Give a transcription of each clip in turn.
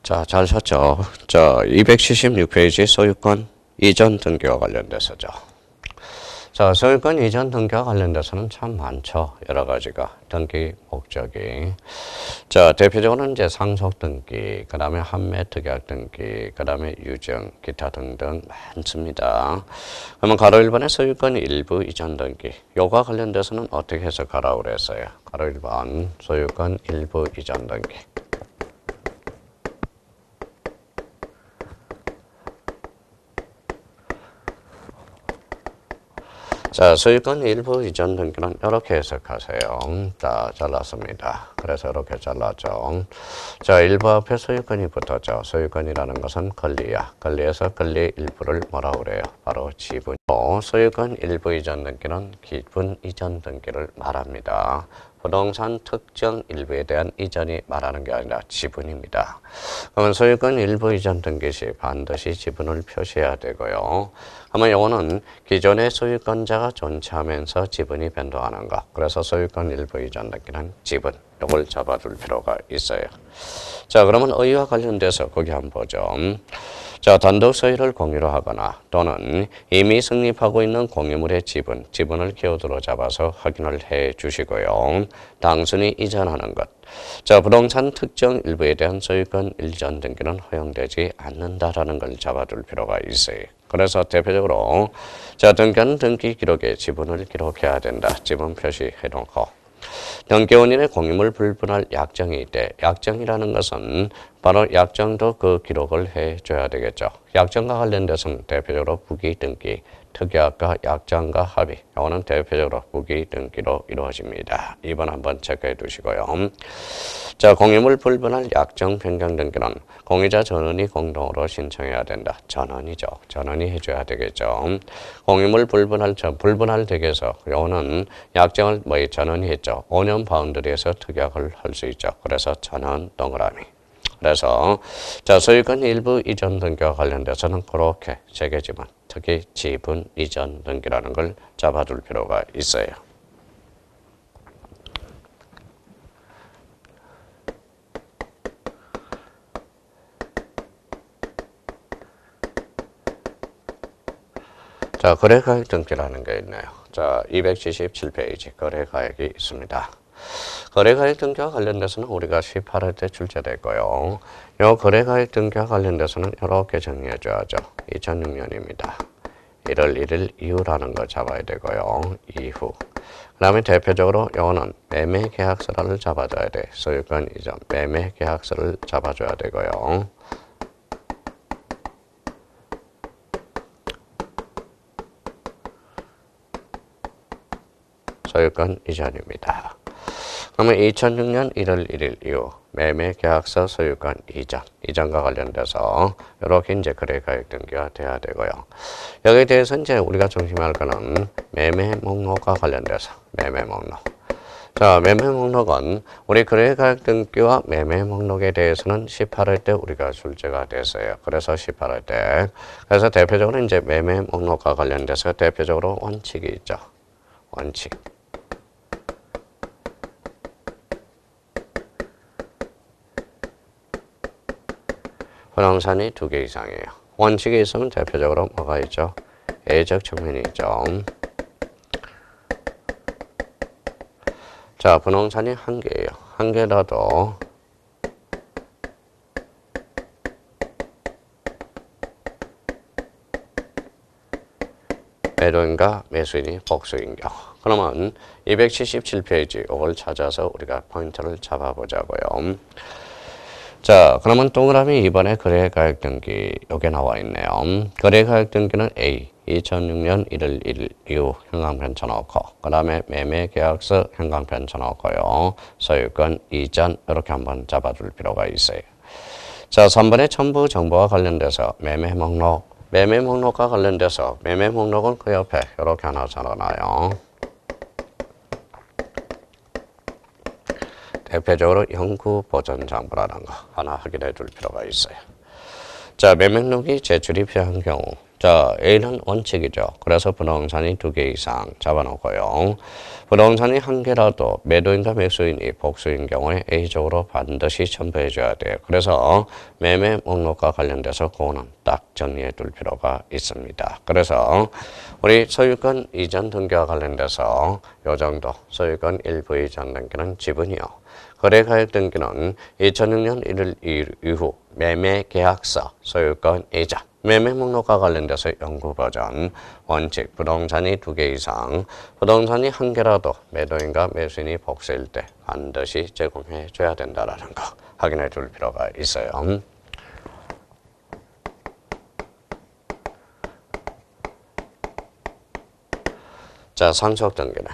자, 잘 쳤죠. 자, 276페이지 소유권 이전 등기와 관련돼서죠. 자, 소유권 이전 등기와 관련돼서는 참 많죠. 여러 가지가. 등기 목적이. 자, 대표적으로는 이제 상속 등기, 그 다음에 판매 특약 등기, 그 다음에 유증, 기타 등등 많습니다. 그러면 가로 1번의 소유권 일부 이전 등기. 요거와 관련돼서는 어떻게 해석하라고 그랬어요? 가로 1번 소유권 일부 이전 등기. 자, 소유권 일부 이전 등기는 이렇게 해석하세요. 자, 잘랐습니다. 그래서 이렇게 잘랐죠. 자, 일부 앞에 소유권이 붙었죠. 소유권이라는 것은 권리야. 권리에서 권리 일부를 뭐라고 그래요? 바로 지분. 소유권 일부 이전 등기는 기분 이전 등기를 말합니다. 부동산 특정 일부에 대한 이전이 말하는 게 아니라 지분입니다. 그러면 소유권 일부 이전 등기 시 반드시 지분을 표시해야 되고요. 그러면 이거는 기존의 소유권자가 존치하면서 지분이 변동하는 것. 그래서 소유권 일부 이전 등기는 지분. 이걸 잡아둘 필요가 있어요. 자, 그러면 의의와 관련돼서 거기 한번 보죠. 자, 단독 소유를 공유로 하거나 또는 이미 성립하고 있는 공유물의 지분을 키워드로 잡아서 확인을 해 주시고요. 단순히 이전하는 것. 자, 부동산 특정 일부에 대한 소유권 이전 등기는 허용되지 않는다라는 걸 잡아둘 필요가 있어요. 그래서 대표적으로 자, 등기하는 등기 기록에 지분을 기록해야 된다. 지분 표시해 놓고 등기원인의 공유물 불분할 약정이 있대. 약정이라는 것은 바로 약정도 그 기록을 해줘야 되겠죠. 약정과 관련돼서는 대표적으로 부기 등기, 특약과 약정과 합의. 이거는 대표적으로 부기 등기로 이루어집니다. 2번 한번 체크해 두시고요. 자, 공유물 불분할 약정 변경 등기는 공유자 전원이 공동으로 신청해야 된다. 전원이죠. 전원이 해줘야 되겠죠. 공유물 불분할 댁에서 이거는 약정을 전원이 했죠. 5년 바운더리에서 특약을 할 수 있죠. 그래서 전원 동그라미. 그래서 자, 소유권 일부 이전 등기와 관련돼서는 그렇게 세 개지만 특히 지분 이전 등기라는 걸 잡아둘 필요가 있어요. 자, 거래가액 등기라는 게 있네요. 자, 277페이지 거래가액이 있습니다. 거래가액 등기와 관련돼서는 우리가 18회 때 출제됐고요. 이 거래가액 등기와 관련돼서는 이렇게 정리해 줘야죠. 2006년입니다. 1월 1일 이후라는 거 잡아야 되고요. 이후. 그 다음에 대표적으로 이거는 매매계약서를 잡아줘야 돼. 소유권 이전 매매계약서를 잡아줘야 되고요. 소유권 이전입니다. 그러면 2006년 1월 1일 이후 매매계약서 소유권 이전과 관련돼서 이렇게 이제 거래가액 등기가 돼야 되고요. 여기에 대해서 이제 우리가 중심할 거는 매매 목록과 관련돼서 매매 목록. 자, 매매 목록은 우리 거래가액 등기와 매매 목록에 대해서는 18회 때 우리가 출제가 됐어요. 그래서 18회 때. 그래서 대표적으로 이제 매매 목록과 관련돼서 대표적으로 원칙이 있죠. 원칙. 부동산이 2개 이상이에요. 원칙이 있으면 대표적으로 뭐가 있죠? 예적 측면이 있죠. 자, 부동산이 1개예요. 1개라도 매도인가 매수인이 복수인 경우. 그러면 277페이지 이걸 찾아서 우리가 포인트를 잡아보자고요. 자, 그러면 동그라미 2번에 거래가액 등기 요게 나와 있네요. 거래가액 등기는 A 2006년 1월 1일 이후 현황편 쳐놓고 그 다음에 매매계약서 현황편 쳐놓고요. 소유권 이전 이렇게 한번 잡아줄 필요가 있어요. 자, 3번의 첨부 정보와 관련돼서 매매 목록과 관련돼서 매매 목록은 그 옆에 이렇게 하나 적어놔요. 대표적으로 연구 보존 장부라는 거 하나 확인해 둘 필요가 있어요. 자, 매매록이 제출이 필요한 경우 자, A는 원칙이죠. 그래서 부동산이 2개 이상 잡아놓고요. 부동산이 1개라도 매도인과 매수인이 복수인 경우에 A적으로 반드시 첨부해줘야 돼요. 그래서 매매 목록과 관련돼서 그거는 딱 정리해 둘 필요가 있습니다. 그래서 우리 소유권 이전 등기와 관련돼서 요 정도 소유권 일부 이전 등기는 지분이요. 거래가액 등기는 2006년 1일 이후 매매계약서, 소유권 이전, 매매 목록과 관련돼서 연구 버전, 원칙, 부동산이 2개 이상, 부동산이 1개라도 매도인과 매수인이 복수일 때 반드시 제공해 줘야 된다는 거 확인해 줄 필요가 있어요. 자, 상속 등기는.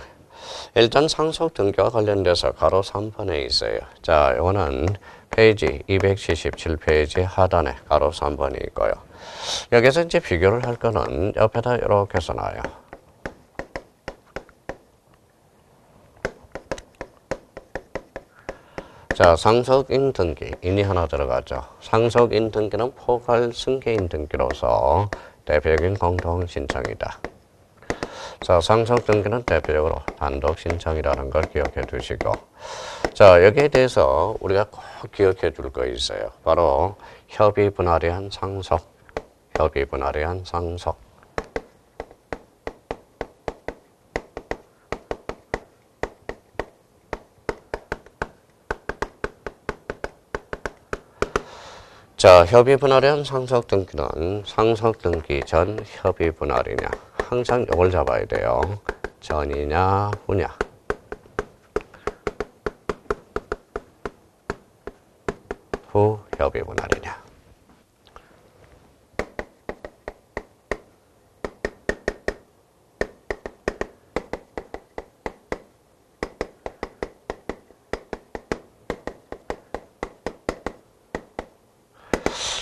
일단 상속 등기와 관련돼서 가로 3번에 있어요. 자, 이거는 페이지 277페이지 하단에 가로 3번이 있고요. 여기서 이제 비교를 할 거는 옆에다 이렇게 써놔요. 자, 상속인 등기, 인이 하나 들어가죠. 상속인 등기는 포괄 승계인 등기로서 대표적인 공동 신청이다. 자, 상속 등기는 대표적으로 단독 신청이라는 걸 기억해 두시고, 자, 여기에 대해서 우리가 꼭 기억해 둘 거 있어요. 바로 협의 분할에 한 상속, 협의 분할에 한 상속. 자, 협의 분할에 한 상속 등기는 상속 등기 전 협의 분할이냐. 항상 이걸 잡아야 돼요. 전이냐, 후냐. 후 협의 분할이냐.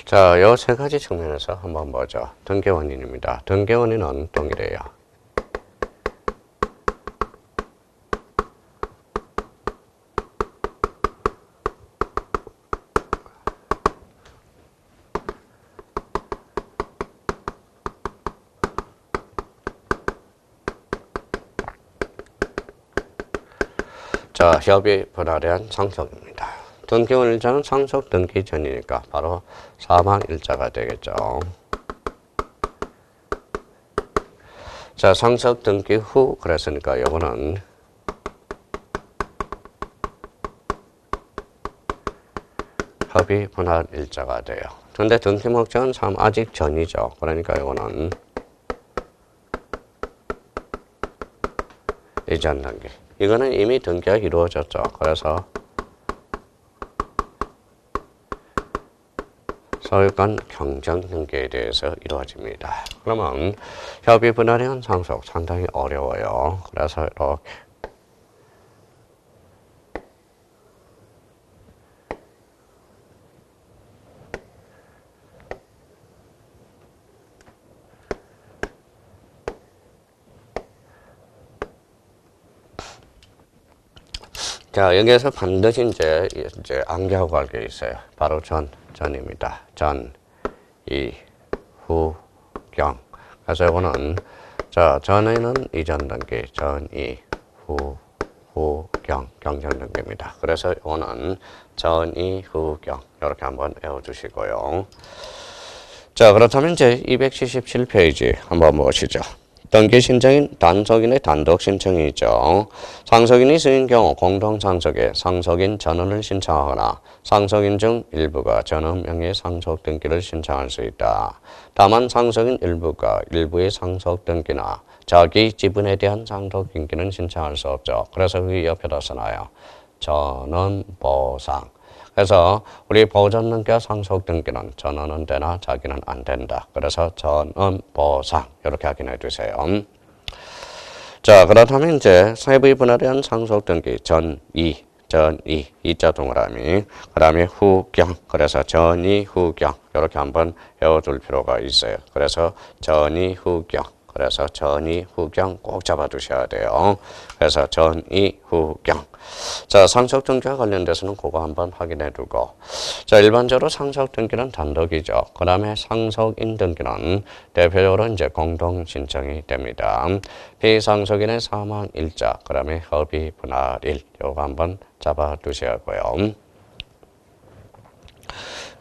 자, 요 세 가지 측면에서 한번 보죠. 등기 원인입니다. 등기 원인은 동일해요. 자, 협의 분할에 한 상속입니다. 등기원일자는 상속 등기 전이니까 바로 사망일자가 되겠죠. 자, 상속 등기 후 그랬으니까 이거는 협의 분할일자가 돼요. 근데 등기 목적은 아직 전이죠. 그러니까 이거는 이전 등기. 이거는 이미 등기가 이루어졌죠. 그래서 소유권 경정 등기에 대해서 이루어집니다. 그러면 협의 분할의 한 상속 상당히 어려워요. 그래서 이렇게 자, 여기에서 반드시 이제 암기하고 갈 게 있어요. 바로 전입니다. 전, 이, 후, 경. 그래서 이거는, 자, 전에는 이전 등기, 전, 이, 후, 경, 경전 등기입니다. 그래서 이거는 전, 이, 후, 경. 이렇게 한번 외워주시고요. 자, 그렇다면 이제 277페이지 한번 보시죠. 등기 신청인 단속인의 단독 신청이죠. 상속인이 쓰인 경우 공동상속에 상속인 전원을 신청하거나 상속인 중 일부가 전원 명의의 상속 등기를 신청할 수 있다. 다만 상속인 일부가 일부의 상속 등기나 자기 지분에 대한 상속 등기는 신청할 수 없죠. 그래서 그 옆에다 써놔요. 전원 보상. 그래서 우리 보전 등기와 상속 등기는 전원은 되나 자기는 안 된다. 그래서 전원 보상 이렇게 확인해 주세요. 자, 그렇다면 이제 세부의 분할에 한 상속 등기 전이 이자 동그라미 그 다음에 후경 그래서 전이 후경 이렇게 한번 외워둘 필요가 있어요. 그래서 전이 후경 그래서 전이, 후경 꼭 잡아두셔야 돼요. 그래서 전이, 후경. 자, 상속 등기와 관련돼서는 그거 한번 확인해 두고. 자, 일반적으로 상속 등기는 단독이죠. 그 다음에 상속인 등기는 대표적으로 이제 공동 신청이 됩니다. 비상속인의 사망 일자, 그 다음에 협의 분할일, 요거 한번 잡아 두셔야 하고요.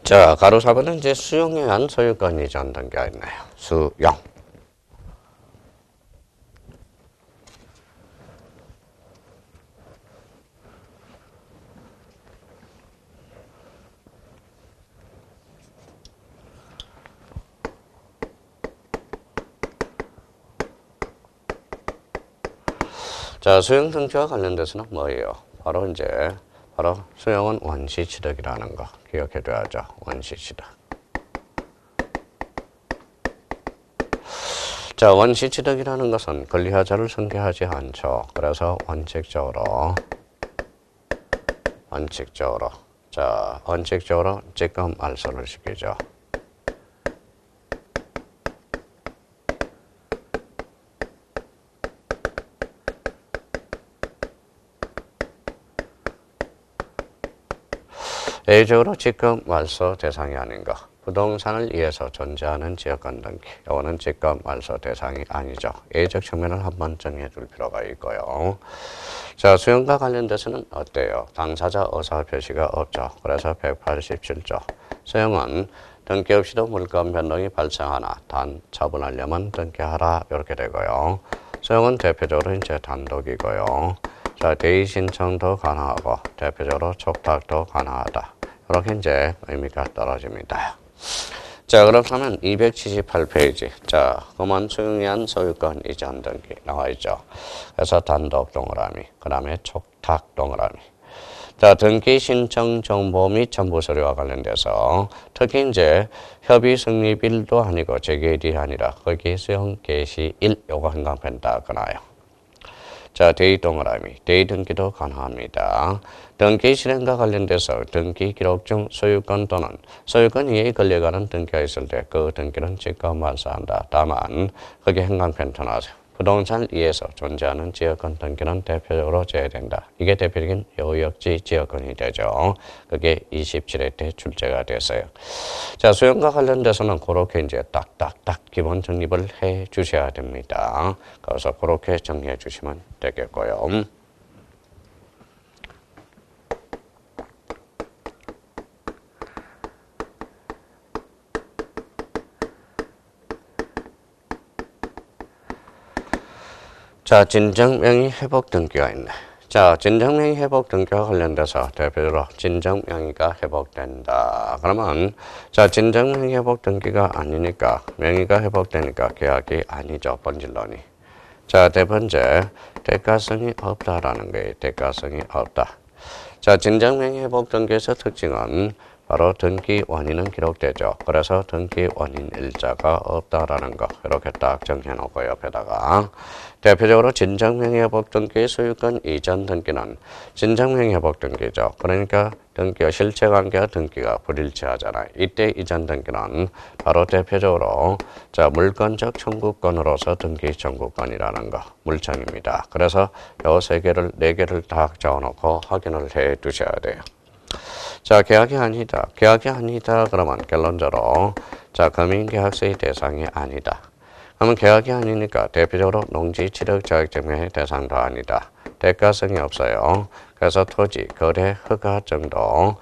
자, 가로 4번은 이제 수용에 의한 소유권 이전 등기가 있네요. 수용. 자, 수용 등기와 관련돼서는 뭐예요? 바로 수용은 원시취득이라는 거 기억해 둬야죠. 원시취득. 자, 원시취득이라는 것은 권리하자를 승계하지 않죠. 그래서 원칙적으로 지금 말소를 시키죠. 예외적으로 직급 말소 대상이 아닌 것. 부동산을 위해서 존재하는 지역권 등기. 이거는 직급 말소 대상이 아니죠. 예외적 측면을 한번 정해 둘 필요가 있고요. 자, 수용과 관련돼서는 어때요? 당사자 의사 표시가 없죠. 그래서 187조. 수용은 등기 없이도 물권 변동이 발생하나 단 처분하려면 등기하라 이렇게 되고요. 수용은 대표적으로 이제 단독이고요. 자, 대의 신청도 가능하고 대표적으로 촉탁도 가능하다. 이렇게 이제 의미가 떨어집니다. 자, 그렇다면 278페이지. 자, 그만 수용에 의한 소유권 이전 등기 나와 있죠. 그래서 단독 동그라미, 그 다음에 촉탁 동그라미. 자, 등기 신청 정보 및 첨부 서류와 관련돼서 특히 이제 협의 성립일도 아니고 재개일이 아니라 거기 수용 개시일 요거 한강펜다 그나요. 자, 대의 동그라미, 대의 등기도 가능합니다. 등기 실행과 관련돼서 등기 기록 중 소유권 또는 소유권 이해에 걸려가는 등기가 있을 때 그 등기는 직권 말소한다. 다만 그게 행강편 전하세요. 부동산을 위해서 존재하는 지역권 등기는 대표적으로 제외된다. 이게 대표적인 요역지 지역권이 되죠. 그게 27회 때 출제가 됐어요. 자, 수용과 관련돼서는 그렇게 이제 딱딱딱 기본 정립을 해 주셔야 됩니다. 그래서 그렇게 정리해 주시면 되겠고요. 자, 진정명의 회복 등기가 있네. 자, 진정명의 회복 등기와 관련돼서 대표적으로 진정명의가 회복된다. 그러면 자, 진정명의 회복 등기가 아니니까 명의가 회복되니까 계약이 아니죠. 본질론이. 자, 네 번째 대가성이 없다라는 거예요. 대가성이 없다. 자, 진정명의 회복 등기에서 특징은 바로 등기 원인은 기록되죠. 그래서 등기 원인 일자가 없다라는 거 이렇게 딱 정해놓고 옆에다가 대표적으로 진정명의 회복 등기의 소유권 이전 등기는 진정명의 회복 등기죠. 그러니까 등기와 실체관계와 등기가 불일치하잖아요. 이때 이전 등기는 바로 대표적으로 자, 물권적 청구권으로서 등기 청구권이라는 거 물청입니다. 그래서 요 세 개를 네 개를 딱 적어놓고 확인을 해 두셔야 돼요. 자, 계약이 아니다. 계약이 아니다. 그러면 결론적으로 자, 금융계약서의 대상이 아니다. 그러면 계약이 아니니까 대표적으로 농지 취득 자격증명의 대상도 아니다. 대가성이 없어요. 그래서 토지 거래 허가 정도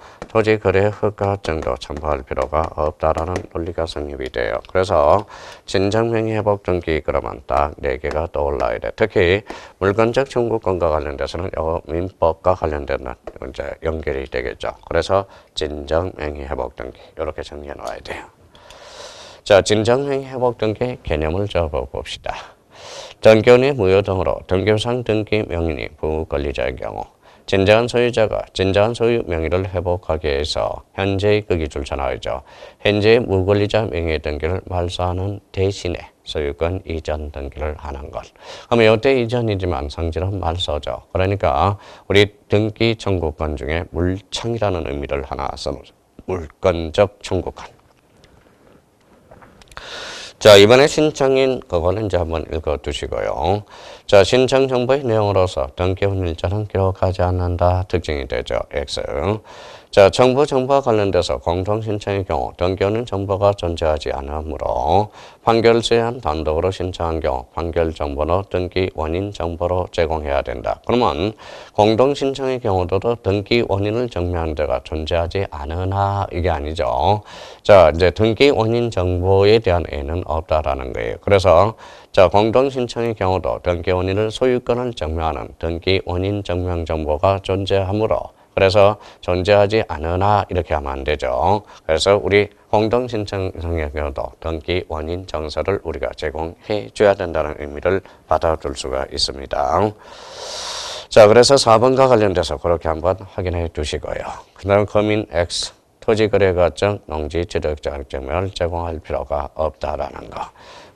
첨부할 필요가 없다라는 논리가 성립이 돼요. 그래서 진정명의 회복 등기 그러면 딱 4개가 떠올라야 돼. 특히 물권적 청구권과 관련돼서는 요 민법과 관련된 이제 연결이 되겠죠. 그래서 진정명의 회복 등기 이렇게 정리해 놓아야 돼요. 자, 진정명의 회복 등기 개념을 적어봅시다. 등기원의 무효 등으로 등기상 등기 명인이 부권리자의 경우 진정한 소유자가 진정한 소유 명의를 회복하기 위해서 현재의 그 기출 전하죠. 현재의 무권리자 명의 등기를 말소하는 대신에 소유권 이전 등기를 하는 것. 그러면 이때 이전이지만 성질은 말소죠. 그러니까 우리 등기 청구권 중에 물청이라는 의미를 하나 써놓죠. 물권적 청구권. 자, 이번에 신청인 그거는 이제 한번 읽어 두시고요. 자, 신청 정보의 내용으로서 등기 운일자는 기록하지 않는다 특징이 되죠. X. 자, 정보와 관련돼서 공동신청의 경우 등기원인 정보가 존재하지 않으므로 판결제한 단독으로 신청한 경우 판결 정보는 등기 원인 정보로 제공해야 된다. 그러면 공동신청의 경우도 등기 원인을 증명하는 데가 존재하지 않으나 이게 아니죠. 자, 이제 등기 원인 정보에 대한 A는 없다라는 거예요. 그래서 자, 공동신청의 경우도 등기 원인을 소유권을 증명하는 등기 원인 증명 정보가 존재하므로 그래서 존재하지 않으나 이렇게 하면 안 되죠. 그래서 우리 공동신청의 경우도 등기 원인 정서를 우리가 제공해 줘야 된다는 의미를 받아줄 수가 있습니다. 자, 그래서 4번과 관련돼서 그렇게 한번 확인해 두시고요. 그 다음 거민 X, 토지거래가증, 농지취득자격증명을 제공할 필요가 없다라는 거.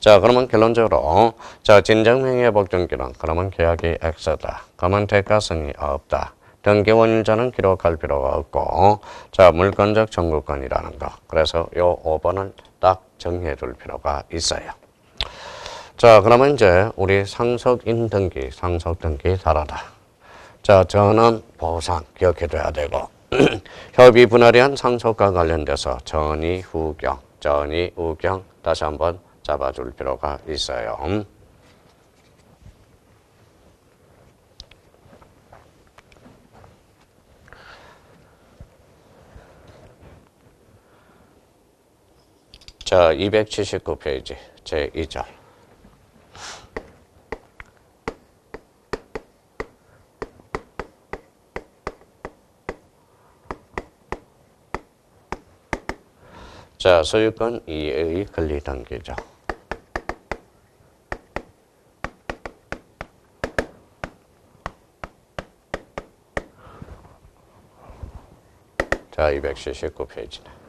자, 그러면 결론적으로 자, 진정명의회복 등기는 그러면 계약이 X다. 그러면 대가성이 없다. 등기 원인자는 기록할 필요가 없고 자, 물권적 청구권이라는 거. 그래서 요 5번을 딱 정리해 둘 필요가 있어요. 자, 그러면 이제 우리 상속인 등기, 상속 등기 다르다. 자, 전원 보상 기억해 둬야 되고 협의 분할이한 상속과 관련돼서 전의 후경, 전의 우경 다시 한번 잡아줄 필요가 있어요. 자, 279페이지 제2절. 자, 소유권 2의 권리 등기죠. 자, 279페이지네.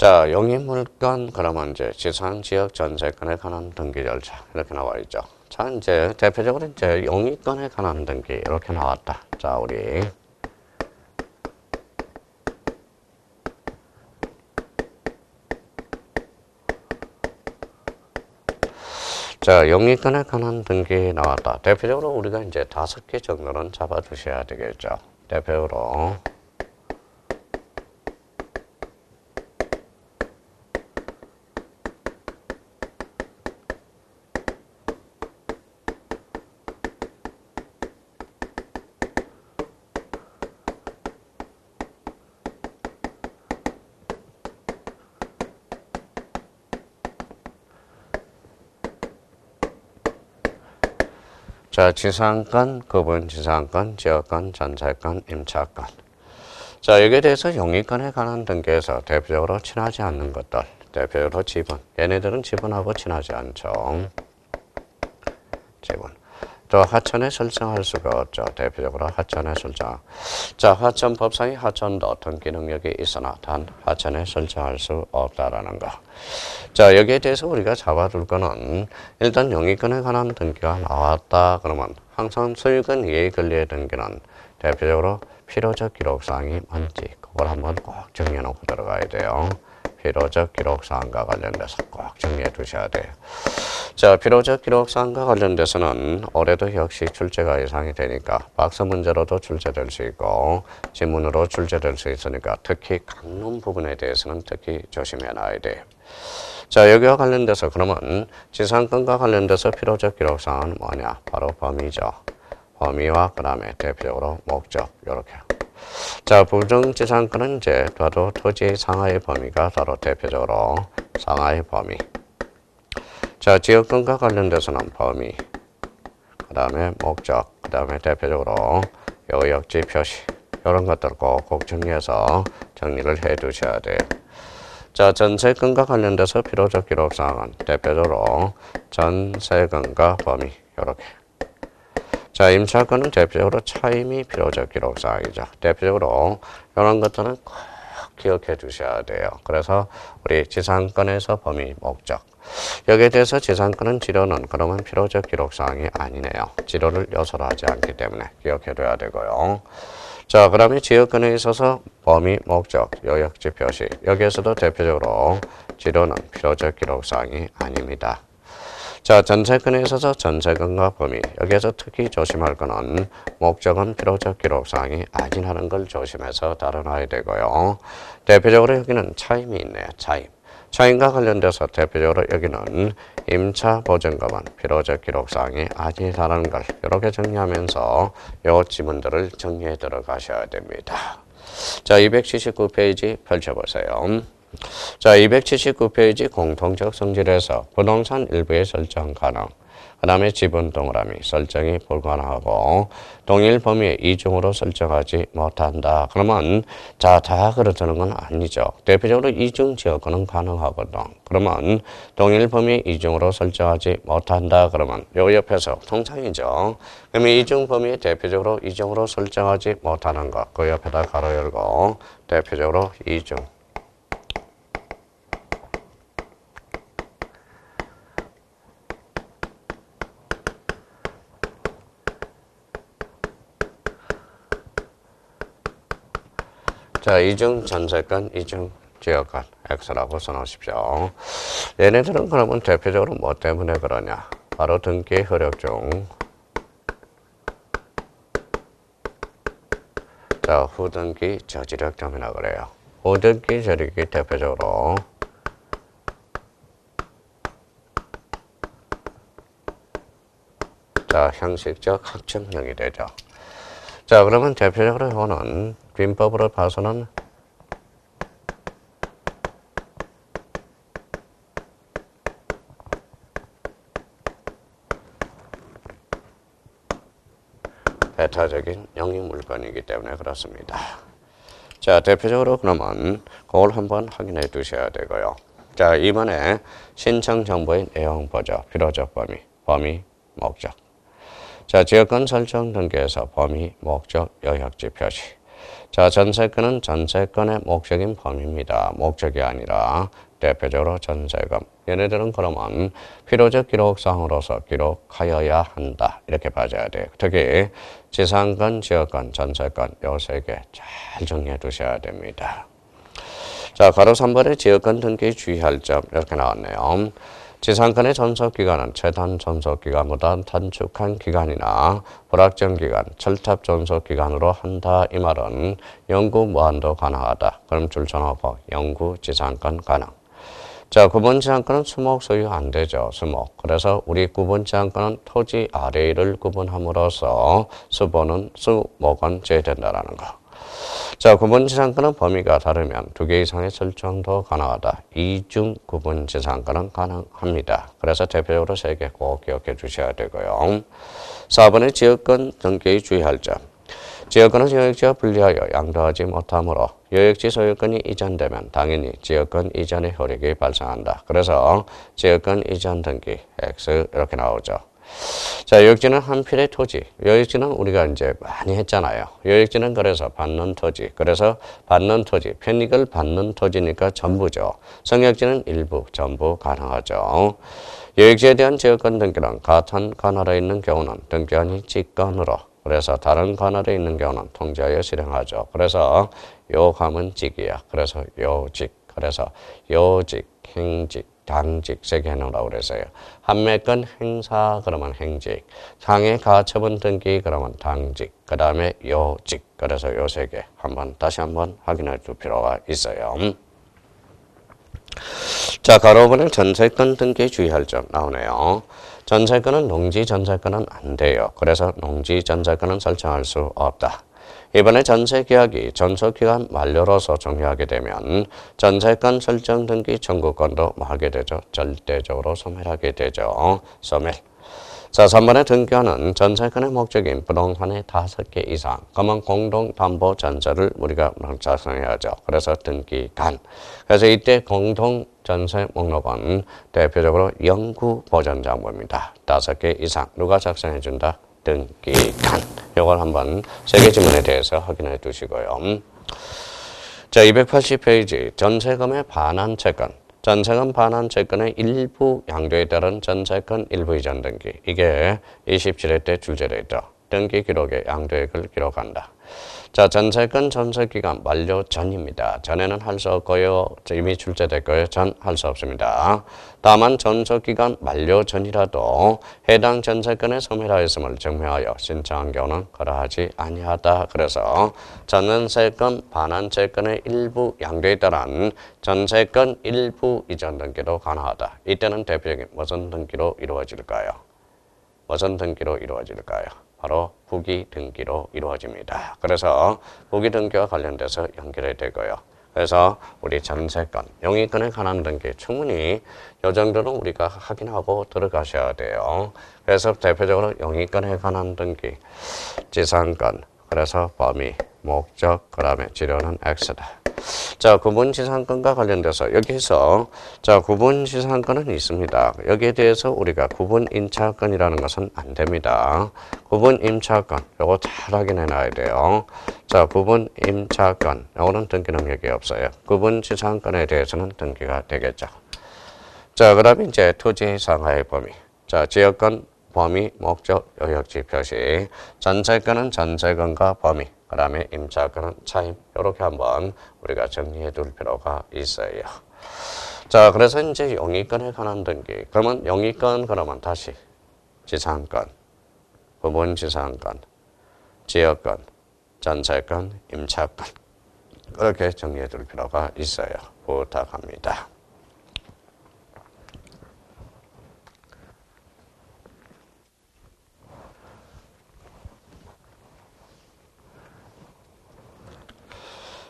자, 용의물권 그러면 이제 지상지역 전세권에 관한 등기 절차 이렇게 나와 있죠. 자, 이제 대표적으로 이제 용의권에 관한 등기 이렇게 나왔다. 자, 우리 자, 용의권에 관한 등기 나왔다. 대표적으로 우리가 이제 5개 정도는 잡아주셔야 되겠죠. 대표적으로 자, 지상권, 구분 지상권, 지역권, 전세권, 임차권. 자, 여기에 대해서 용의권에 관한 등기에서 대표적으로 친하지 않는 것들. 대표적으로 지분. 얘네들은 지분하고 친하지 않죠. 지분. 또 하천에 설정할 수가 없죠. 대표적으로 하천에 설정. 자, 하천법상의 하천도 등기 능력이 있으나 단 하천에 설정할 수 없다라는 거. 자, 여기에 대해서 우리가 잡아둘 거는 일단 용의권에 관한 등기가 나왔다. 그러면 항상 소유권 이해 권리의 등기는 대표적으로 필요적 기록사항이 뭔지 그걸 한번 꼭 정리해 놓고 들어가야 돼요. 필요적 기록사항과 관련돼서 꼭 정리해 두셔야 돼요. 자, 필요적 기록사항과 관련돼서는 올해도 역시 출제가 예상이 되니까 박사 문제로도 출제될 수 있고 지문으로 출제될 수 있으니까 특히 강론 부분에 대해서는 특히 조심해 놔야 돼요. 자, 여기와 관련돼서 그러면 지상권과 관련돼서 필요적 기록사항은 뭐냐? 바로 범위죠. 범위와 그 다음에 대표적으로 목적 이렇게. 자, 부정지상권은 이제 바로 토지의 상하의 범위가 바로 대표적으로 상하의 범위. 자, 지역권과 관련돼서는 범위, 그 다음에 목적, 그 다음에 대표적으로 요역지 표시 이런 것들 꼭 정리해서 정리를 해 두셔야 돼요. 자, 전세권과 관련돼서 필요적 기록사항은 대표적으로 전세권과 범위 이렇게. 자, 임차권은 대표적으로 차임이 필요적 기록사항이죠. 대표적으로 이런 것들은 꼭 기억해 두셔야 돼요. 그래서 우리 지상권에서 범위, 목적. 여기에 대해서 지상권은 지료는 그러면 필요적 기록사항이 아니네요. 지료를 요소로 하지 않기 때문에 기억해 둬야 되고요. 자, 그 다음에 지역권에 있어서 범위, 목적, 요역지 표시. 여기에서도 대표적으로 지도는 필요적 기록사항이 아닙니다. 자, 전세권에 있어서 전세권과 범위. 여기에서 특히 조심할 거는 목적은 필요적 기록사항이 아니라는 걸 조심해서 다뤄놔야 되고요. 대표적으로 여기는 차임이 있네요. 차임. 차임과 관련돼서 대표적으로 여기는 임차 보증금은 필요적 기록사항이 아니라는 걸 이렇게 정리하면서 요 지문들을 정리해 들어가셔야 됩니다. 자, 279페이지 펼쳐보세요. 자, 279페이지 공통적 성질에서 부동산 일부의 설정 가능. 그 다음에 지분 동그라미 설정이 불가능하고 동일 범위의 이중으로 설정하지 못한다. 그러면 자, 다 그렇다는 건 아니죠. 대표적으로 이중 지역권은 가능하거든. 그러면 동일 범위 이중으로 설정하지 못한다. 그러면 요 옆에서 통상이죠. 그러면 이중 범위에 대표적으로 이중으로 설정하지 못하는 것. 그 옆에다 가로 열고 대표적으로 이중. 자, 이중 전세권, 이중 지역권 X라고 써놓으십시오. 얘네들은 그러면 대표적으로 뭐 때문에 그러냐? 바로 등기 효력 중 자, 후등기 저지력 때문이라 그래요. 후등기 저지력이 대표적으로 자, 형식적 확정력이 되죠. 자, 그러면 대표적으로 이거는 민법으로 봐서는 배타적인 영유 물건이기 때문에 그렇습니다. 자, 대표적으로 그러면 그걸 한번 확인해 두셔야 되고요. 자, 이번에 신청 정보의 내용 보죠. 필요적 범위, 범위, 목적. 자, 지역권 설정 등기에서 범위, 목적, 요역지 표시. 자, 전세권은 전세권의 목적인 범위입니다. 목적이 아니라 대표적으로 전세금. 얘네들은 그러면 필요적 기록사항으로서 기록하여야 한다. 이렇게 봐줘야 돼요. 특히 지상권, 지역권, 전세권 요 세 개 잘 정리해 두셔야 됩니다. 자, 가로 3번의 지역권 등기 주의할 점 이렇게 나왔네요. 지상권의 전속기간은 최단 전속기간보다 단축한 기간이나 불확정 기간, 철탑 전속기간으로 한다. 이 말은 영구 무한도 가능하다. 그럼 줄쳐놓고 영구 지상권 가능. 자, 구분 지상권은 수목 소유 안 되죠. 수목. 그래서 우리 구분 지상권은 토지 아래를 구분함으로써 수목은 제외된다라는 거. 자, 구분지상권은 범위가 다르면 2개 이상의 설정도 가능하다. 이중 구분지상권은 가능합니다. 그래서 대표적으로 3개 꼭 기억해 주셔야 되고요. 4번의 지역권 등기의 주의할 점. 지역권은 요역지와 분리하여 양도하지 못하므로 요역지 소유권이 이전되면 당연히 지역권 이전의 효력이 발생한다. 그래서 지역권 이전 등기 X 이렇게 나오죠. 자, 요역지는 한 필의 토지. 요역지는 우리가 이제 많이 했잖아요. 요역지는 그래서 받는 토지. 그래서 받는 토지. 편익을 받는 토지니까 전부죠. 성역지는 일부, 전부 가능하죠. 요역지에 대한 지역권 등기는 같은 관할에 있는 경우는 등기원이 직권으로. 그래서 다른 관할에 있는 경우는 통지하여 실행하죠. 그래서 요감은 직이야. 그래서 요직. 그래서 요직, 행직. 당직 세 개 해놓으라고 그랬어요. 한매권 행사 그러면 행직, 상해 가처분 등기 그러면 당직, 그 다음에 요직. 그래서 요 세 개 다시 한번 확인해 줄 필요가 있어요. 자, 가로 5번에 전세권 등기 주의할 점 나오네요. 전세권은 농지 전세권은 안 돼요. 그래서 농지 전세권은 설정할 수 없다. 이번에 전세계약이 전속기간 만료로서 종료하게 되면 전세권 설정 등기 청구권도 하게 되죠. 절대적으로 소멸하게 되죠. 소멸. 자, 3번의 등기화는 전세권의 목적인 부동산의 5개 이상, 그러면 공동담보전세를 우리가 작성해야죠. 그래서 등기간. 그래서 이때 공동전세 목록은 대표적으로 영구보전장부입니다. 5개 이상. 누가 작성해준다? 등기간. 이걸 한번 3개 지문에 대해서 확인해 두시고요. 자, 280페이지 전세금의 반환 채권. 전세금 반환 채권의 일부 양도에 따른 전세권 일부 이전 등기. 이게 27회 때 출제되어 있죠. 등기 기록에 양도액을 기록한다. 자, 전세권 전세기간 만료 전입니다. 전에는 할 수 없고요. 이미 출제됐고요. 전 할 수 없습니다. 다만 전세기간 만료 전이라도 해당 전세권의 소멸하였음을 증명하여 신청한 경우는 거래하지 아니하다. 그래서 전세권 반환채권의 일부 양도에 따른 전세권 일부 이전 등기도 가능하다. 이때는 대표적인 무슨 등기로 이루어질까요? 무슨 등기로 이루어질까요? 바로 후기 등기로 이루어집니다. 그래서 후기 등기와 관련돼서 연결이 되고요. 그래서 우리 전세권, 영위권에 관한 등기 충분히 이 정도는 우리가 확인하고 들어가셔야 돼요. 그래서 대표적으로 영위권에 관한 등기, 지상권, 그래서 범위, 목적, 그 다음에 지료는 X다. 자, 구분지상권과 관련돼서 여기서 자, 구분지상권은 있습니다. 여기에 대해서 우리가 구분임차권이라는 것은 안 됩니다. 구분임차권, 요거 잘 확인해 놔야 돼요. 자, 구분임차권, 요거는 등기 능력이 없어요. 구분지상권에 대해서는 등기가 되겠죠. 자, 그 다음에 이제 토지 상하의 범위. 자, 지역권, 범위, 목적, 요역지 표시. 전세권은 전세권과 범위. 그 다음에 임차권은 차임. 이렇게 한번 우리가 정리해 둘 필요가 있어요. 자, 그래서 이제 영위권에 관한 등기. 그러면 영위권 그러면 다시 지상권, 부분지상권, 지역권, 전세권, 임차권. 그렇게 정리해 둘 필요가 있어요. 부탁합니다.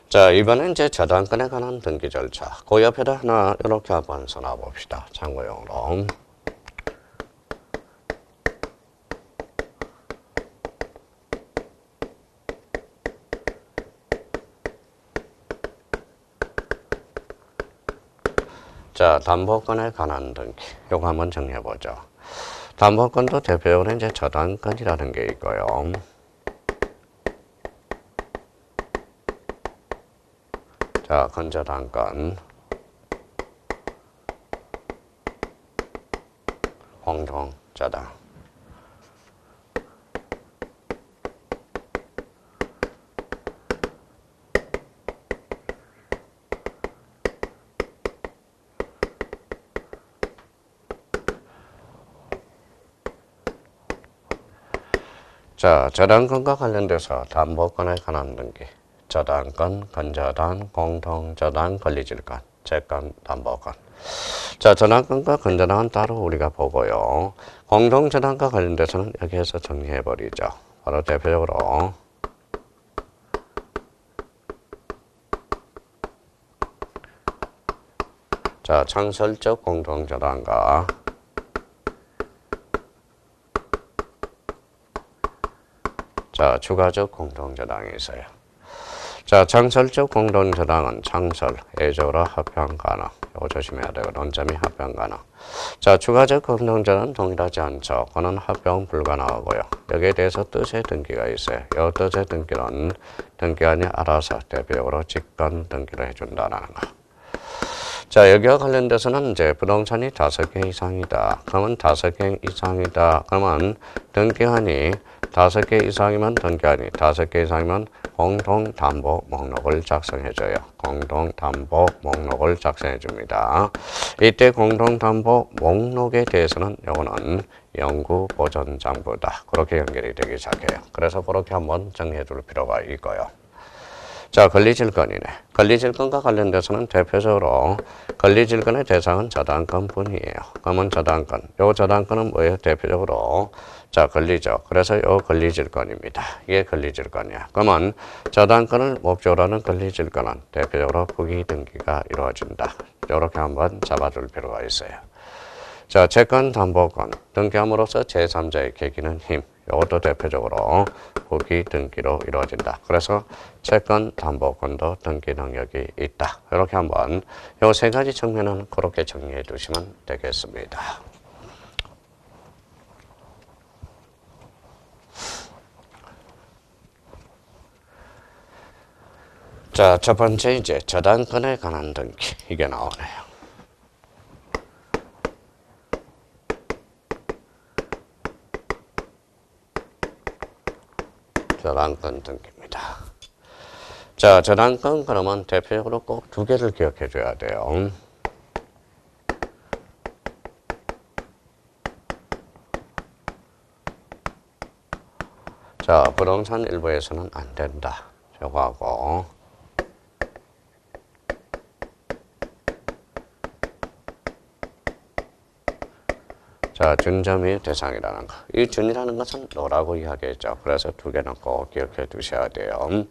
자, 이번엔 이제 저당권에 관한 등기 절차. 그 옆에다 하나 이렇게 한번 써놔 봅시다. 참고용으로. 자, 담보권에 관한 등기. 요거 한번 정리해 보죠. 담보권도 대표적으로 이제 저당권이라는 게 있고요. 자, 건저당권, 공동저당. 자, 저당권과 관련돼서 담보권에 관한 등기. 저당권, 건저당, 공동저당, 권리질권, 채권, 담보권. 자, 저당권과 건저당은 따로 우리가 보고요. 공동저당과 관련돼서는 여기에서 정리해버리죠. 바로 대표적으로 자, 창설적 공동저당과 자, 추가적 공동저당이 있어요. 자, 창설적 공동저당은 창설, 예조로 합병 가능. 이거 조심해야 되고, 논점이 합병 가능. 자, 추가적 공동저당은 동일하지 않죠. 그거는 합병 불가능하고요. 여기에 대해서 뜻의 등기가 있어요. 이 뜻의 등기는 등기관이 알아서 대표적으로 직권 등기를 해준다는 거. 자, 여기와 관련돼서는 이제 부동산이 5개 이상이다. 그러면 5개 이상이다. 그러면 등기관이 5개 이상이면 등기관이 5개 이상이면 공동담보 목록을 작성해줘요. 공동담보 목록을 작성해줍니다. 이때 공동담보 목록에 대해서는 요거는 영구보존장부다. 그렇게 연결이 되기 시작해요. 그래서 그렇게 한번 정리해줄 필요가 있고요. 자, 권리질권이네. 권리질권과 관련돼서는 대표적으로 권리질권의 대상은 저당권뿐이에요. 그러면 저당권. 요 저당권은 뭐예요? 대표적으로 자, 권리죠. 그래서 요 권리질권입니다. 이게 권리질권이야. 그러면 저당권을 목적으로 하는 권리질권은 대표적으로 후기 등기가 이루어진다. 이렇게 한번 잡아줄 필요가 있어요. 자, 채권 담보권 등기함으로써 제3자의 계기는 힘. 이것도 대표적으로 후기 등기로 이루어진다. 그래서 채권 담보권도 등기 능력이 있다. 이렇게 한번 이 3가지 측면은 그렇게 정리해 두시면 되겠습니다. 자, 첫 번째 이제 저당권에 관한 등기 이게 나오네요. 저당권 등기입니다. 자, 저당권 그러면 대표적으로 꼭 두 개를 기억해 줘야 돼요. 자, 부동산 일부에서는 안 된다. 저거하고. 자, 준점이 대상이라는 거. 이 준이라는 것은 노라고 이야기했죠. 그래서 두 개는 꼭 기억해 두셔야 돼요.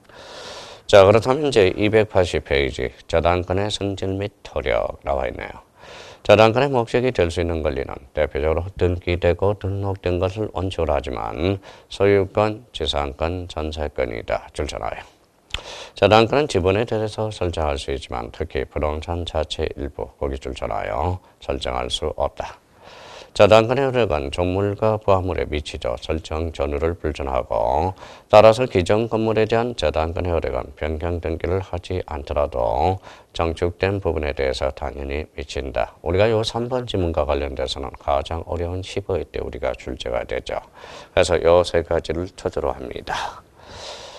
자, 그렇다면 이제 280페이지 저당권의 성질 및 토력 나와 있네요. 저당권의 목적이 될 수 있는 권리는 대표적으로 등기되고 등록된 것을 원칙으로 하지만 소유권, 지상권, 전세권이다. 줄잖아요. 저당권은 지분에 대해서 설정할 수 있지만 특히 부동산 자체 일부, 거기 줄잖아요. 설정할 수 없다. 저당권의 효력은 종물과 부하물에 미치죠. 설정 전후를 불준하고 따라서 기존 건물에 대한 저당권의 효력은 변경 등기를 하지 않더라도 정축된 부분에 대해서 당연히 미친다. 우리가 요 3번 지문과 관련돼서는 가장 어려운 15회 때 우리가 출제가 되죠. 그래서 요 세 가지를 토대로 합니다.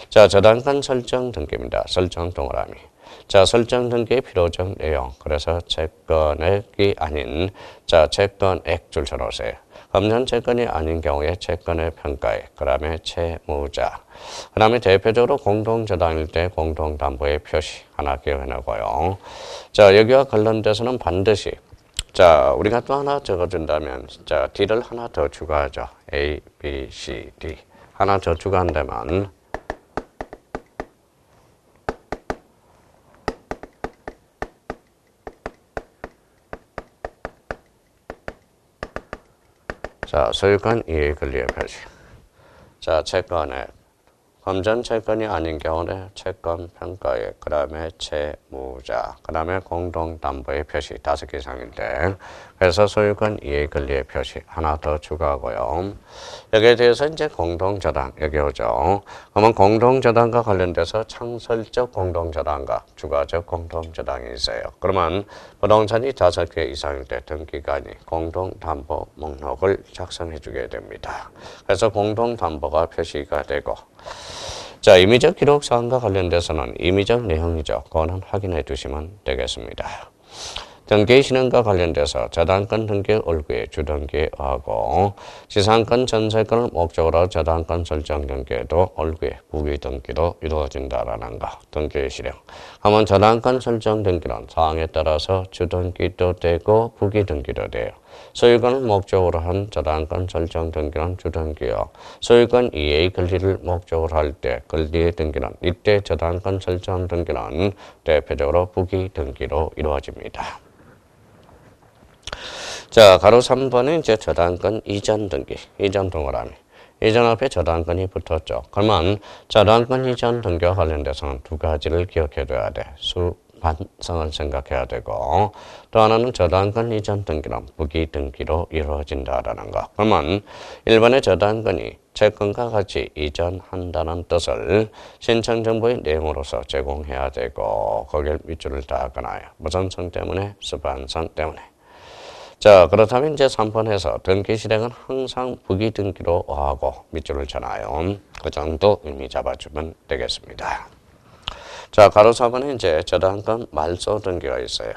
자, 저당권 설정 등기입니다. 설정 동그라미. 자, 설정 등기의 필요적 내용. 그래서 채권액이 아닌, 자, 채권액 줄 쳐놓으세요. 금전 채권이 아닌 경우에 채권의 평가액, 그 다음에 채무자. 그 다음에 대표적으로 공동저당일 때 공동담보의 표시 하나 기억해놓고요. 자, 여기와 관련돼서는 반드시, 자, 우리가 또 하나 적어준다면, 자, D를 하나 더 추가하죠. A, B, C, D. 하나 더 추가한다면, 자, 소유권 이해 권리의 표시. 자, 채권액. 금전 채권이 아닌 경우는 채권 평가액, 그 다음에 채무자, 그 다음에 공동담보의 표시 5개 이상일 때. 그래서 소유권 이해 권리의 표시 하나 더 추가하고요. 여기에 대해서 이제 공동저당, 여기 오죠. 그러면 공동저당과 관련돼서 창설적 공동저당과 주가적 공동저당이 있어요. 그러면 부동산이 5개 이상일 때 등기관이 공동담보 목록을 작성해 주게 됩니다. 그래서 공동담보가 표시가 되고, 자, 임의적 기록 사항과 관련돼서는 임의적 내용이죠. 그거는 확인해 두시면 되겠습니다. 등기 신행과 관련돼서 저당권 등기 올구에 주등기에 의하고 지상권 전세권을 목적으로 저당권 설정 등기에도 올구에 부기 등기도 이루어진다라는 거. 등기 실행. 하면 저당권 설정 등기는 사항에 따라서 주등기도 되고 부기 등기도 돼요. 소유권을 목적으로 한 저당권 설정 등기는 주등기요. 소유권 이해의 권리를 목적으로 할 때 권리의 등기는 이때 저당권 설정 등기는 대표적으로 부기 등기로 이루어집니다. 자, 가로 3번은 이제 저당권 이전 등기, 이전 동그라미. 이전 앞에 저당권이 붙었죠. 그러면 저당권 이전 등기와 관련돼서는 두 가지를 기억해둬야 돼. 수반성을 생각해야 되고, 또 하나는 저당권 이전 등기는 부기 등기로 이루어진다라는 거. 그러면 1번의 저당권이 채권과 같이 이전한다는 뜻을 신청 정보의 내용으로서 제공해야 되고, 거기에 밑줄을 다 끊어요. 무슨 성 때문에? 수반성 때문에. 자, 그렇다면 이제 3번에서 등기 실행은 항상 부기 등기로 하고 밑줄을 쳐놔요. 그 정도 의미 잡아주면 되겠습니다. 자, 가로 4번에 이제 저당권 말소 등기가 있어요.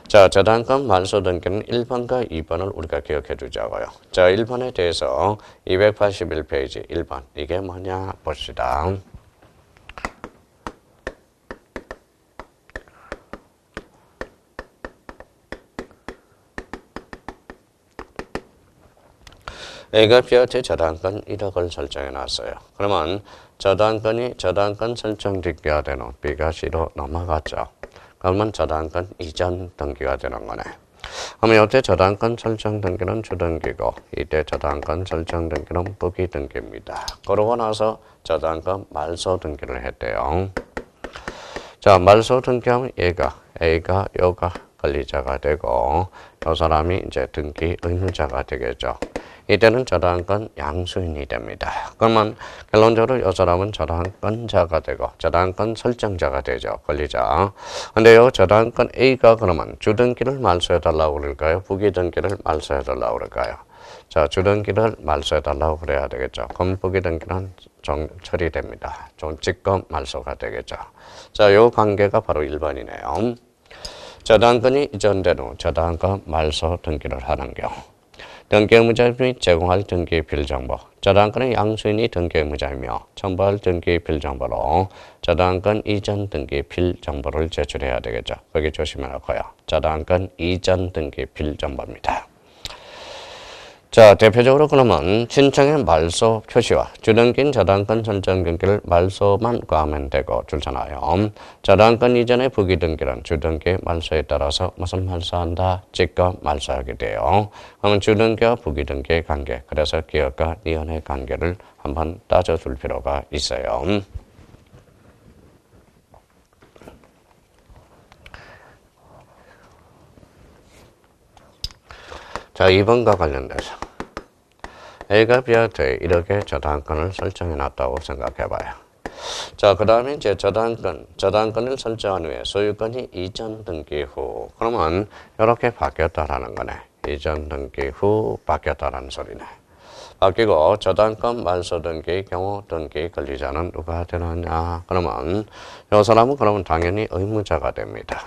자, 저당권 말소 등기는 1번과 2번을 우리가 기억해 두자고요. 자, 1번에 대해서 281페이지 1번. 이게 뭐냐 봅시다. A가 B한테 저당권 1억을 설정해 놨어요. 그러면 저당권이 저당권 설정 등기가 되는 B가 C로 넘어갔죠. 그러면 저당권 이전 등기가 되는 거네. 그러면 이때 저당권 설정 등기는 주등기고 이때 저당권 설정 등기는 부기 등기입니다. 그러고 나서 저당권 말소 등기를 했대요. 자, 말소 등기하면 A가 요가 권리자가 되고 이 사람이 이제 등기 의무자가 되겠죠. 이때는 저당권 양수인이 됩니다. 그러면 결론적으로 이 사람은 저당권자가 되고 저당권 설정자가 되죠. 권리자. 근데 요 저당권 A가 그러면 주등기를 말소해달라고 그럴까요? 부기등기를 말소해달라고 그럴까요? 자, 주등기를 말소해달라고 그래야 되겠죠. 그럼 부기등기는 처리됩니다. 직권 말소가 되겠죠. 자, 요 관계가 바로 1번이네요. 저당권이 이전된 후 저당권 말소 등기를 하는 경우 등기의무자 및 제공할 등기 필정보 저당권의 양수인이 등기의무자이며 첨부할 등기 필정보로 저당권 이전 등기 필정보를 제출해야 되겠죠. 거기 조심해놓고요. 저당권 이전 등기 필정보입니다. 자, 대표적으로 그러면 신청의 말소 표시와 주등기인 저당권 설정 등기를 말소만 구하면 되고 줄잖아요. 저당권 이전의 부기등기는 주등기 말소에 따라서 무슨 말소한다? 직권 말소하게 돼요. 그러면 주등기와 부기등기의 관계, 그래서 기업과 이혼의 관계를 한번 따져줄 필요가 있어요. 자, 2번과 관련돼서 A가 B한테 이렇게 저당권을 설정해 놨다고 생각해 봐요. 자, 그 다음에 이제 저당권을 설정한 후에 소유권이 이전 등기 후, 그러면 이렇게 바뀌었다라는 거네. 이전 등기 후 바뀌었다라는 소리네. 바뀌고 저당권 말소 등기의 경우 등기 권리자는 누가 되느냐? 그러면 이 사람은 그러면 당연히 의무자가 됩니다.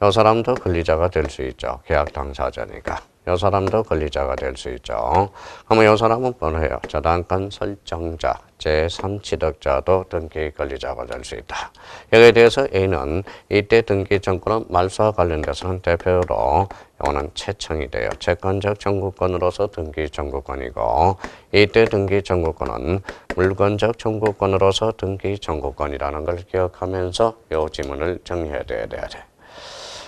이 사람도 권리자가 될 수 있죠. 계약 당사자니까. 이 사람도 권리자가 될 수 있죠. 그러면 이 사람은 뭐예요? 저당권 설정자, 제3취득자도 등기 권리자가 될 수 있다. 여기에 대해서 A는 이때 등기 청구는 말소와 관련돼서는 대표로 이거는 채청이 돼요. 채권적 청구권으로서 등기 청구권이고 이때 등기 청구권은 물권적 청구권으로서 등기 청구권이라는 걸 기억하면서 이 지문을 정리해야 돼야 돼.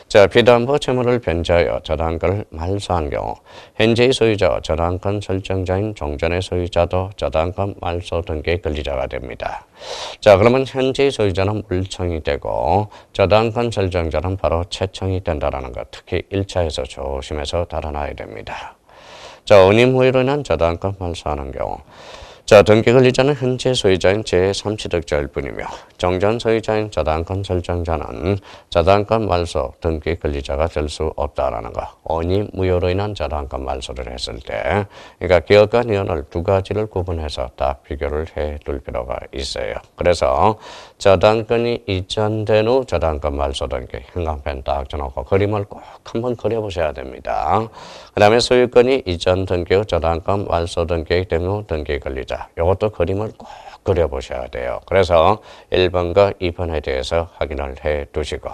자, 비담보 채무를 변제하여 저당권을 말소한 경우 현재의 소유자와 저당권 설정자인 종전의 소유자도 저당권 말소 등기의 권리자가 됩니다. 자, 그러면 현재의 소유자는 물청이 되고 저당권 설정자는 바로 채청이 된다는 것, 특히 1차에서 조심해서 달아놔야 됩니다. 자, 은임 후유로 인한 저당권 말소하는 경우 자, 등기 권리자는 현재 소유자인 제3취득자일 뿐이며 정전 소유자인 저당권 설정자는 저당권 말소 등기 권리자가 될 수 없다라는 거. 언임 무효로 인한 저당권 말소를 했을 때, 그러니까 기업과 이혼을 두 가지를 구분해서 딱 비교를 해둘 필요가 있어요. 그래서 저당권이 이전된 후 저당권 말소 등기 형광펜 딱 쳐놓고 그림을 꼭 한번 그려보셔야 됩니다. 그 다음에 소유권이 이전 등기 후 저당권 말소 등기 등 등기 권리자. 이것도 그림을 꼭 그려보셔야 돼요. 그래서 1번과 2번에 대해서 확인을 해 두시고.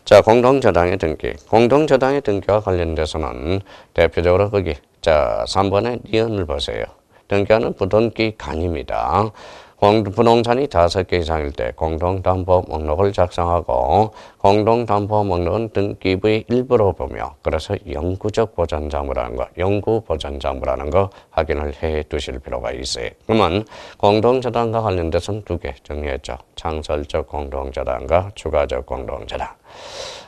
자, 공동저당의 등기. 공동저당의 등기와 관련돼서는 대표적으로 거기, 자, 3번의 니은을 보세요. 등기하는 부등기 간입니다. 부동산이 5개 이상일 때 공동담보 목록을 작성하고 공동담보 목록은 등기부의 일부로 보며 그래서 영구적 보전자물하는 거, 영구보전자물하는 거 확인을 해 두실 필요가 있어요. 그러면 공동저당과 관련돼서는 2개 정리했죠. 창설적 공동저당과 추가적 공동저당.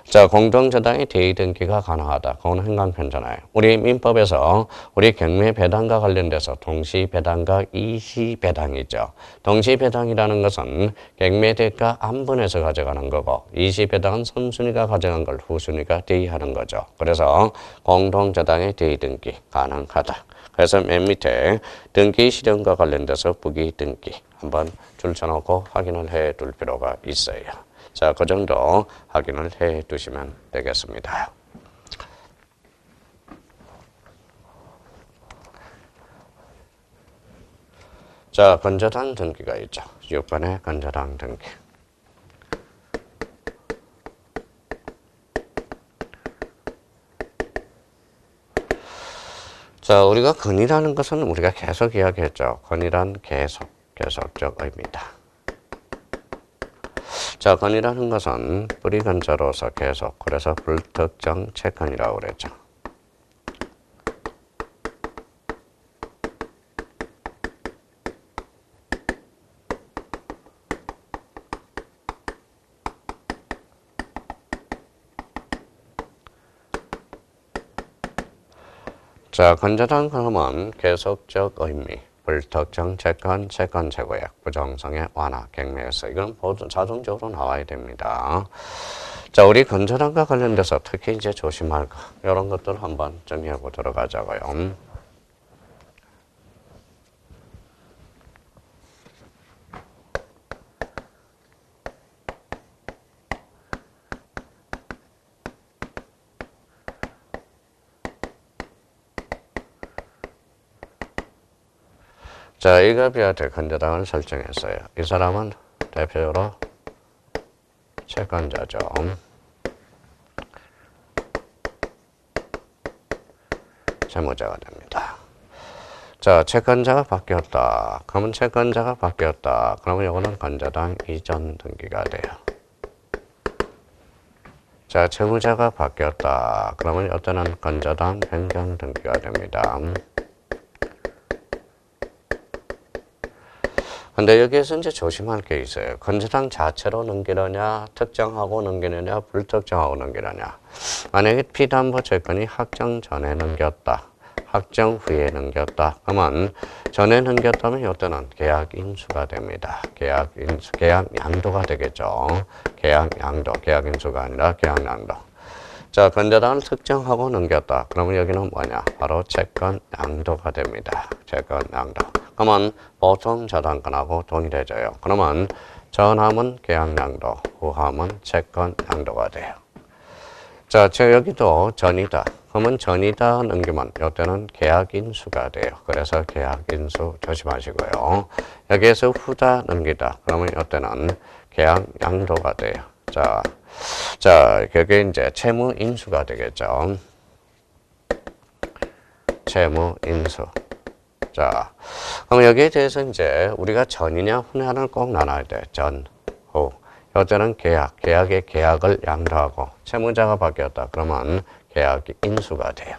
자, 공동저당의 대의등기가 가능하다. 그건 행강편잖아요. 우리 민법에서 우리 경매배당과 관련돼서 동시배당과 이시배당이죠. 동시배당이라는 것은 경매대가 안분해서 가져가는 거고 이시배당은 선순위가 가져간 걸 후순위가 대의하는 거죠. 그래서 공동저당의 대의등기 가능하다. 그래서 맨 밑에 등기 실현과 관련돼서 부기등기 한번 줄쳐놓고 확인을 해 둘 필요가 있어요. 자, 그 정도 확인을 해 두시면 되겠습니다. 자, 건저당 등기가 있죠. 6번의 건저당 등기. 자, 우리가 건이라는 것은 우리가 계속 이야기했죠. 건이란 계속적 의미다. 자, 건이라는 것은 뿌리 건자로서 계속, 그래서 불특정 채권이라고 그랬죠. 자, 건저당 그러면 계속적 의미, 불특정 채권, 채권 재고액, 부정성의 완화, 경매에서 이건 자동적으로 나와야 됩니다. 자, 우리 건저당과 관련돼서 특히 이제 조심할 거 이런 것들 한번 정리해 보도록 하자고요. 자, 이가 B한테 건저당을 설정했어요. 이 사람은 대표적으로 채권자죠. 채무자가 됩니다. 자, 채권자가 바뀌었다. 그러면 채권자가 바뀌었다. 그러면 이거는 건저당 이전 등기가 돼요. 자, 채무자가 바뀌었다. 그러면 이때는 건저당 변경 등기가 됩니다. 근데 여기에서 이제 조심할 게 있어요. 건저당 자체로 넘기느냐, 특정하고 넘기느냐, 불특정하고 넘기느냐. 만약에 피담보 채권이 확정 전에 넘겼다. 확정 후에 넘겼다. 그러면 전에 넘겼다면 이때는 계약 인수가 됩니다. 계약 양도가 되겠죠. 계약 양도, 계약 인수가 아니라 계약 양도. 자, 건저당을 특정하고 넘겼다. 그러면 여기는 뭐냐? 바로 채권 양도가 됩니다. 채권 양도. 그러면 보통 저당권하고 동일해져요. 그러면 전함은 계약 양도, 후함은 채권 양도가 돼요. 자, 여기도 전이다. 그러면 전이다 넘기면 이때는 계약 인수가 돼요. 그래서 계약 인수 조심하시고요. 여기에서 후다 넘기다. 그러면 이때는 계약 양도가 돼요. 자, 그게 이제 채무 인수가 되겠죠. 채무 인수. 자, 그럼 여기에 대해서 이제 우리가 전이냐 후냐를 꼭 나눠야 돼. 전, 후. 이때는 계약의 계약을 양도하고 채무자가 바뀌었다. 그러면 계약이 인수가 돼요.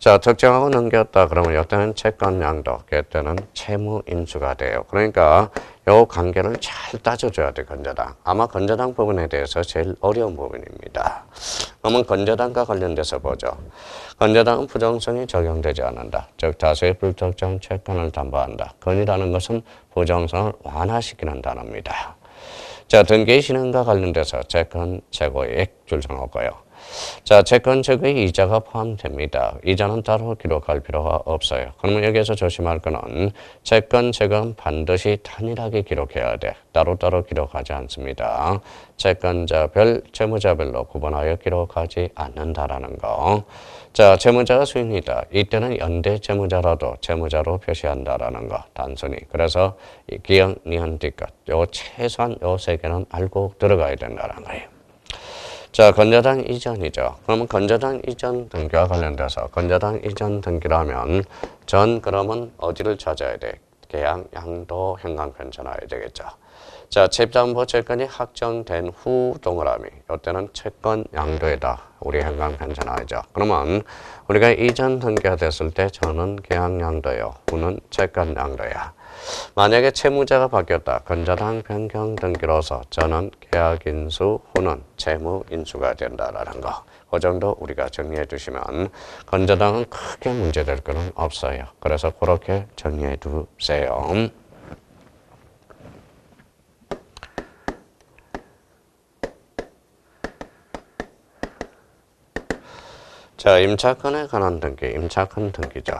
자, 특정하고 넘겼다. 그러면 이때는 채권 양도, 그때는 채무 인수가 돼요. 그러니까 이 관계를 잘 따져줘야 돼, 건저당. 아마 건저당 부분에 대해서 제일 어려운 부분입니다. 그러면 건저당과 관련돼서 보죠. 건저당은 부정성이 적용되지 않는다. 즉 다수의 불특정 채권을 담보한다. 건이라는 것은 부정성을 완화시키는 단어입니다. 자, 등기 신행과 관련돼서 채권 재고액 줄서놓고요. 자, 채권 재고에 이자가 포함됩니다. 이자는 따로 기록할 필요가 없어요. 그러면 여기에서 조심할 거는 채권 재고는 반드시 단일하게 기록해야 돼. 따로따로 기록하지 않습니다. 채권자별, 채무자별로 구분하여 기록하지 않는다라는 거. 자, 채무자가 수인이다. 이때는 연대 채무자라도 채무자로 표시한다라는 거. 단순히. 그래서 이 기억, 니은, 뒷것. 요 최소한 요 세 개는 알고 들어가야 된다는 거예요. 자, 건저당 이전이죠. 그러면 건저당 이전 등기와 관련돼서 건저당 이전 등기라면 그러면 어디를 찾아야 돼? 계약, 양도, 현황편 전화해야 되겠죠. 자, 채담보 채권이 확정된 후 동그라미. 이때는 채권 양도에다 우리 현황편 전화하죠. 그러면 우리가 이전 등기가 됐을 때 저는 계약 양도요. 후는 채권 양도야. 만약에 채무자가 바뀌었다. 건저당 변경 등기로서 저는 계약 인수 후는 채무 인수가 된다라는 거. 그 정도 우리가 정리해 두시면 건저당은 크게 문제될 거는 없어요. 그래서 그렇게 정리해 두세요. 자, 임차권에 관한 등기, 임차권 등기죠.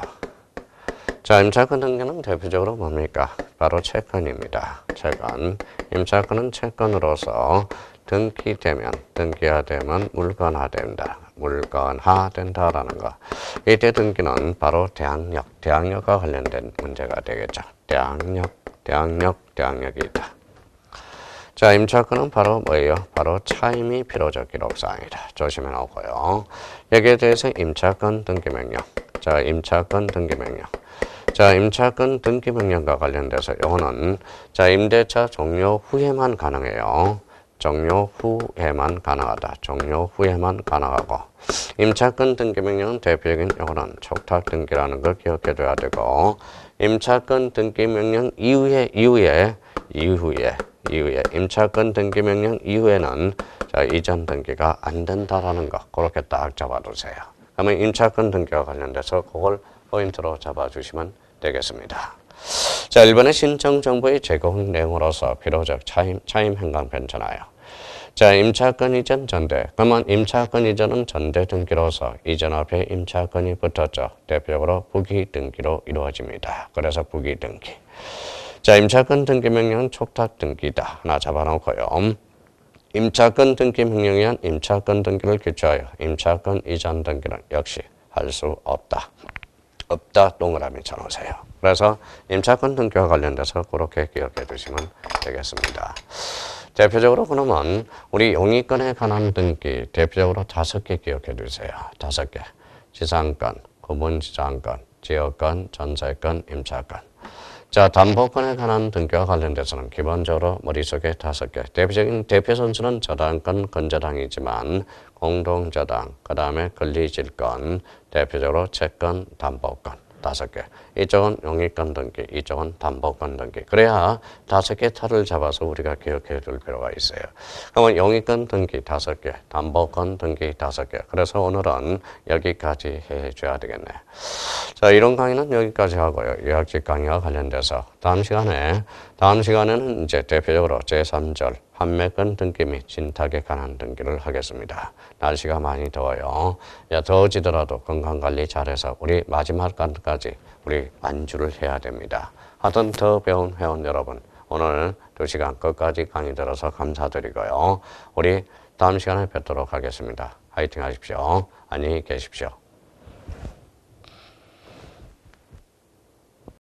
자, 임차권 등기는 대표적으로 뭡니까? 바로 채권입니다. 채권. 임차권은 채권으로서 등기화되면 물건화된다. 물건화된다라는 거. 이때 등기는 바로 대항력과 관련된 문제가 되겠죠. 대항력이다. 자, 임차권은 바로 뭐예요? 바로 차임이 필요적 기록사항이다. 조심해 놓고요. 여기에 대해서 임차권 등기명령. 자, 임차권 등기명령. 자, 임차권 등기명령과 관련돼서 이거는 자, 임대차 종료 후에만 가능해요. 종료 후에만 가능하다. 종료 후에만 가능하고 임차권 등기명령은 대표적인 이거는 촉탁 등기라는 걸 기억해 둬야 되고 임차권 등기명령 이후에 임차권 등기명령 이후에는 자, 이전 등기가 안 된다라는 거 그렇게 딱 잡아두세요. 그러면 임차권 등기와 관련돼서 그걸 포인트로 잡아주시면 되겠습니다. 자, 1번의 신청 정보의 제공 내용으로서 필요적 차임 행강편 전하여. 자, 임차권 이전 전대. 그러면 임차권 이전은 전대 등기로서 이전 앞에 임차권이 붙었죠. 대표적으로 부기 등기로 이루어집니다. 그래서 부기 등기. 자, 임차권 등기 명령은 촉탁 등기다. 하나 잡아놓고요. 임차권 등기 명령에 의한 임차권 등기를 규칙하여 임차권 이전 등기는 역시 할 수 없다. 없다 동그라미 쳐놓으세요. 그래서 임차권 등기와 관련돼서 그렇게 기억해 두시면 되겠습니다. 대표적으로 그러면 우리 용의권에 관한 등기 대표적으로 5개 기억해 두세요. 5개. 지상권, 구분지상권, 지역권, 전세권, 임차권. 자, 담보권에 관한 등기와 관련돼서는 기본적으로 머릿속에 5개. 대표적인 대표 선수는 저당권, 건저당이지만 공동저당, 그 다음에 권리질권, 대표적으로 채권, 담보권. 5개. 이쪽은 용의권 등기, 이쪽은 담보권 등기. 그래야 5개 틀을 잡아서 우리가 기억해 둘 필요가 있어요. 그러면 용의권 등기 5개, 담보권 등기 5개. 그래서 오늘은 여기까지 해줘야 되겠네. 자, 이런 강의는 여기까지 하고요. 요약집 강의와 관련돼서 다음 시간에는 이제 대표적으로 제3절 판매권 등기 및 진탁에 관한 등기를 하겠습니다. 날씨가 많이 더워요. 야, 더워지더라도 건강관리 잘해서 우리 마지막 간까지 우리 완주를 해야 됩니다. 하여튼 더 배운 회원 여러분, 오늘 2시간 끝까지 강의 들어서 감사드리고요. 우리 다음 시간에 뵙도록 하겠습니다. 화이팅 하십시오. 안녕히 계십시오.